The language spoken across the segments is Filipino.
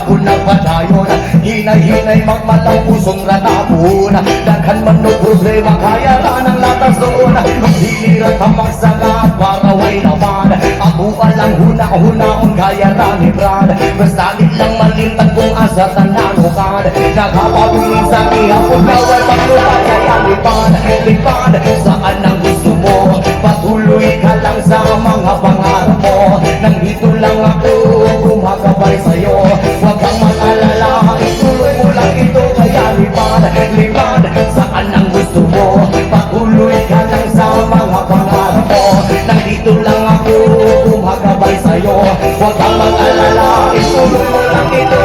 ako nagpadayon. Hinay-hinay magmalang pusong ratapon. Daghan man no problema kaya ra ng latas doon. Hilira ka magsagat para way naman. Ako alang huna-hunaon kaya ra ni Brad. Basta di lang malintag kung asa tanalukan. Nagkapabiling sa ihapon gawal paglupan kaya lipad. Lipad saan ang gusto mo. Patuloy ka lang sa mga pangarap mo. Nang dito lang ako gumagabay sa'yo. Huwag kang mag-alala, ituloy mo lang ito kaya lipad. Lipad saan ang gusto mo. Patuloy ka lang sa mga pangarap mo. Nang dito lang ako gumagabay sa'yo. Huwag kang mag-alala, ituloy mo lang ito.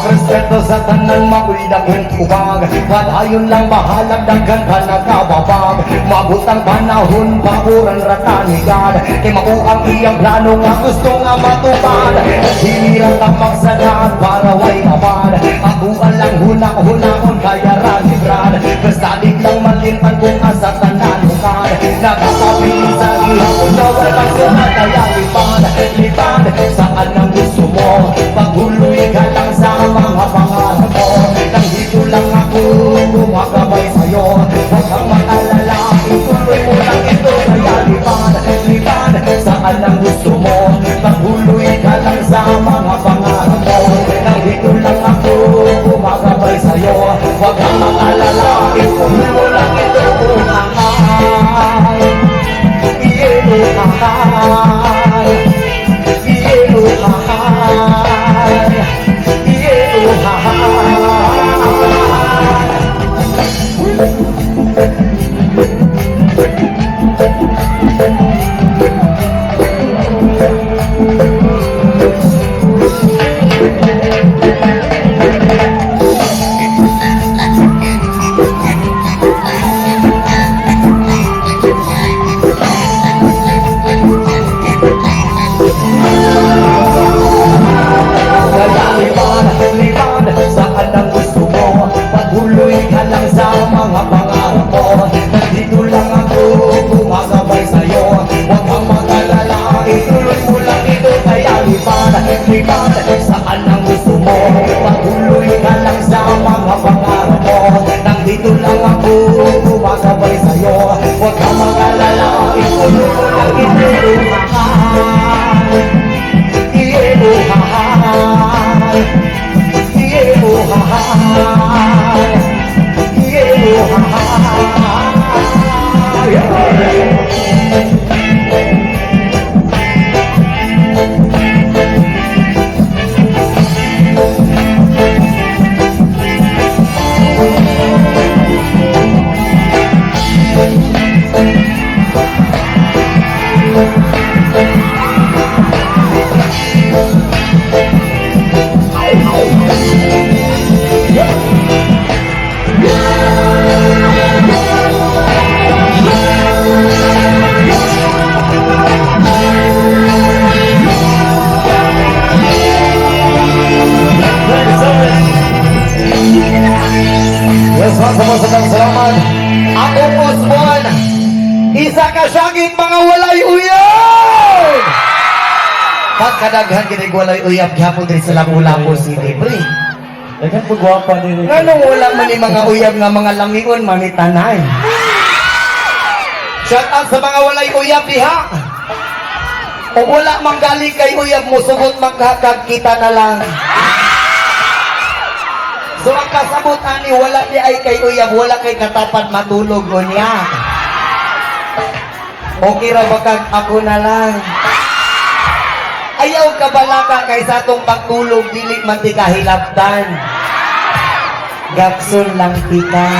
Respeto sa tanan mauldag ng tubag. Padayon lang bahalag daghan ka nakababag. Mabutang panahon pakuran rata ni God. Kay mauang iyang plano nga gusto nga matupad. Hinirang ka magsagaan para way abad. Ako alang huna-hunahon kaya rani Brad. Basta di lang malimpan kung asa tanan hukad. Nakakabiling sa ihapon na walang sunat kaya lipad. Lipad saan ang gusto mo. Paghuloy ka lang sa mga pangarap mo. Nang dito lang ako gumagabay sa'yo. Huwag kang mag-alala, ituloy mo lang ito kaya lipad. Lipad saan ang gusto mo. Paghuloy ka lang sa mga pangarap mo. Nang dito lang ako gumagabay sa'yo. Huwag kang mag-alala, ituloy mo lang ito. Lipad saan ang gusto mo. Patuloy ka lang sa mga pangarap mo. Nang dito lang ako gumagabay sa'yo. Huwag kang mag-alala, ituloy mo lang ito. Salamat. Ako Osmon, isa ka siyang mga walay uyab. Pagkadaghan kinig walay uyab gihapon diri sa Lapu-Lapu City, pre. Dagan po gwapa diri. Nganong wala man ni mga uyab nga mga langion manitanay. Shout out sa mga walay uyab diha. O wala mang galing kay uyab mo sugot magkakag kita na lang. So ang kasabot ani wala di ay kay uyab, wala kay katapat matulog o niya. Okay ra ba kag ako na lang. Ayaw ka balaka kay sa atong pagtulog dili man ti kahilabtan. Gakson lang kita.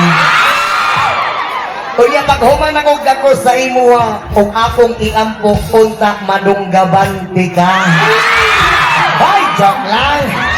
Kuya paghuman ako gako sa imuha ug akong iampok unta madunggaban ti ka. Bye, joke lang.